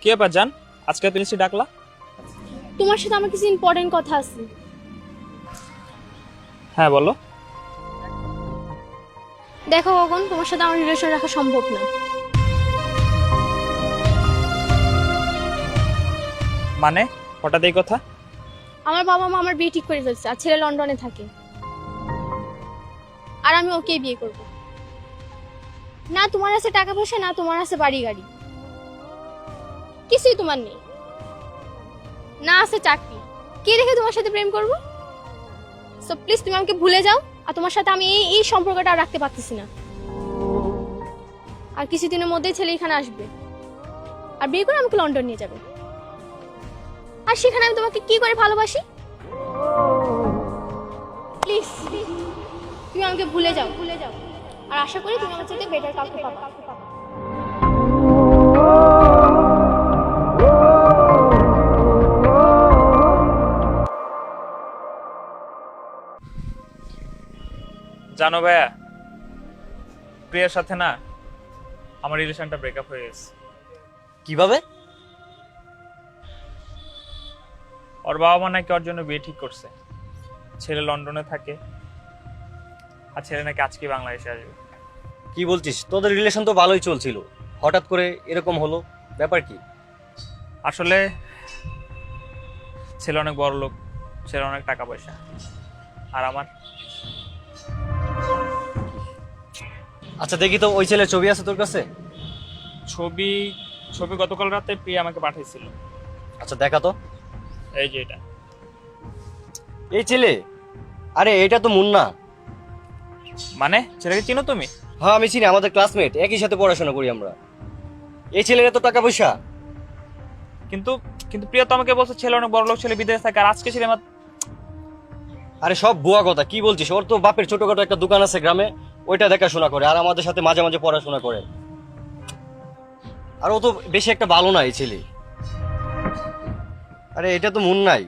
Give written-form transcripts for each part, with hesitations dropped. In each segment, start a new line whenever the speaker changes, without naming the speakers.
কি ব্যাপার জান, আজকে তুমি নিশ্চয়ই ডাকলা?
তোমার সাথে আমার কিছু ইম্পর্টেন্ট কথা আছে।
হ্যাঁ বলো।
দেখো কখন তোমার সাথে আমার রিলেশন রাখা সম্ভব না।
মানে হঠাৎ এই কথা?
আমার বাবা মা আমার বিয়ে ঠিক করে ফেলছে, আর ছেলে লন্ডনে থাকে, আর আমি ওকেই বিয়ে করব। না তোমার আছে টাকা পয়সা, না তোমার আছে বাড়ি গাড়ি, কিছুই তোমার নেই। না আছে চাকরি, কি রেখে তোমার সাথে প্রেম করব? সো প্লিজ তুমি আমাকে ভুলে যাও, আর তোমার সাথে আমি এই সম্পর্কটা আর রাখতে পারতেছি না। আর কিছুদিনের মধ্যেই ছেলে এখানে আসবে, আর বিয়ে করে আমাকে লন্ডন নিয়ে যাবে, আর সেখানে আমি তোমাকে কি করে ভালোবাসি? প্লিজ তুমি আমাকে ভুলে যাও, আর আশা করি তুমি আমার সাথে বেটার কাউকে পাবা।
জানো ভাইয়া, প্রিয়ার সাথে না আমার রিলেশনটা ব্রেকআপ হয়ে গেছে।
কিভাবে?
ওর বাবা মা নাকি ওর জন্য বিয়ে ঠিক করছে। ছেলে লন্ডনে থাকে, আর ছেলে নাকি আজকে বাংলাদেশে আসবে।
কি বলছিস? তোদের রিলেশন তো ভালোই চলছিল, হঠাৎ করে এরকম হলো, ব্যাপার কি?
আসলে ছেলে অনেক বড় লোক, ছেলে অনেক টাকা পয়সা, আর আমার
আচ্ছা দেখি তো, ওই ছেলের ছবি আছে তোর কাছে?
ছবি ছবি গতকাল রাতে প্রিয়া আমাকে পাঠিয়েছিল।
আচ্ছা দেখা তো।
এই যে এটা।
এই ছেলে? আরে এটা তো মুন্না।
মানে ছেলেকে চিনো তুমি?
হ্যাঁ আমি চিনি, আমাদের ক্লাসমেট, একই সাথে পড়াশোনা করি আমরা। এই ছেলের এত টাকা পয়সা?
কিন্তু কিন্তু প্রিয়া তো আমাকে বলছে ছেলে অনেক বড় লোক, ছেলে বিদেশে থাকে, আর আজকে ছেলে আমার।
আরে সব ভুয়া কথা, কি বলছিস? ওর তো বাপের ছোটখাটো একটা দোকান আছে গ্রামে, ওইটা দেখাশোনা করে, আর আমাদের সাথে মাঝে মাঝে পড়াশোনা করে। আর ও তো বেশি একটা ভালো না এই ছেলে। আরে এটা তো মুন্নাই।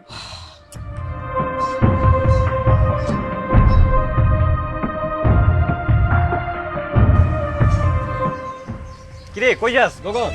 কিরে কই যাস গগন?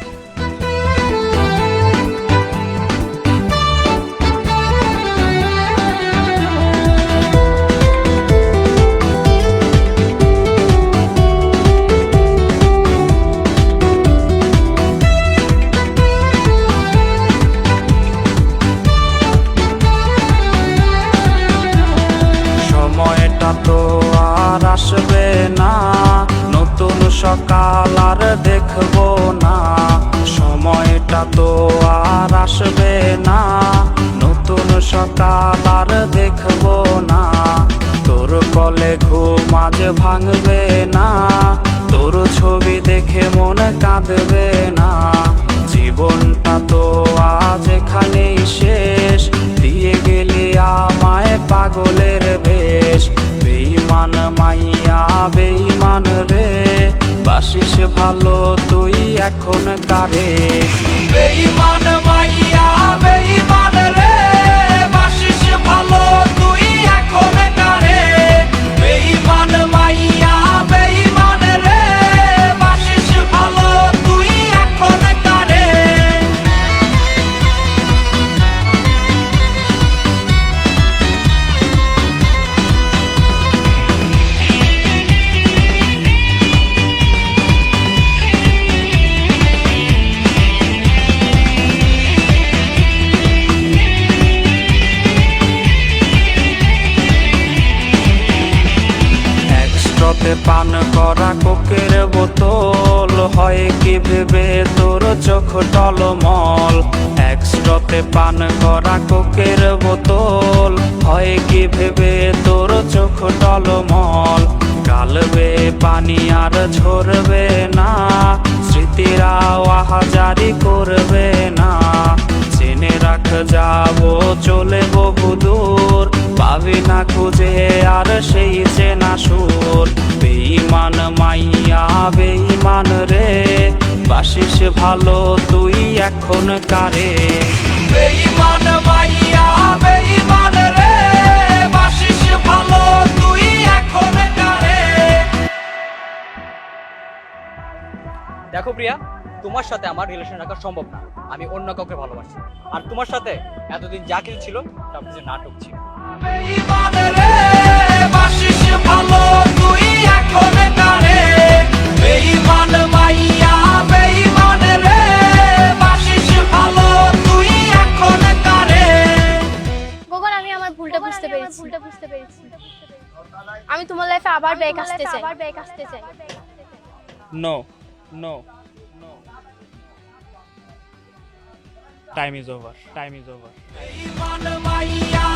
সময়টা তো আর আসবে না, নতুন সকাল আর দেখবো না। সময়টা তো আর আসবে না, নতুন সকাল আর দেখবো না। তোর কলে ঘুম আজ ভাঙবে না, তোর ছবি দেখে মন কাঁদবে না। জীবনটা তো আজ এখানেই শেষ, দিয়ে গেলি আমায় পাগলের বেশ। বেঈমান মাইয়া বেঈমান রে, বাসিস ভালো তুই এখন কারে? বেঈমান মাইয়া বেঈমান রে, বাসিস ভালো তুই এখন কারে? বেঈমান মাইয়া বেঈমান রে, বাসিস ভালো তুই এখন কারে? একসাথে পান করা কোকের বোতল, হয় কি ভেবে তোর চোখ টলমল? একসাথে পান করা কোকের বোতল, হয় কি ভেবে তোর চোখ টলমল? গালবে পানি আর ঝরবে না, স্মৃতিরা আহাজারি করবে না। জেনে রাখ যাবো চলে বহু দূর, পাবি না খুঁজে আর সেই চেনা সুর। বেঈমান মাইয়া বেঈমান রে, বাসিস ভালো তুই এখন কারে? বেঈমান মাইয়া বেঈমান রে, বাসিস ভালো তুই এখন কারে?
দেখো প্রিয়া,
তোমার সাথে আমার রিলেশন রাখা সম্ভব না। আমি অন্য কাউকে ভালোবাসি। আর তোমার সাথে এতদিন যা কিছু ছিল সব কিছু নাটক ছিল।
গগন, আমি আমার ভুলটা বুঝতে পেরেছি। আমি তোমার লাইফে আবার ব্যাক আসতে চাই।
No no time is over.
বেঈমান মাইয়া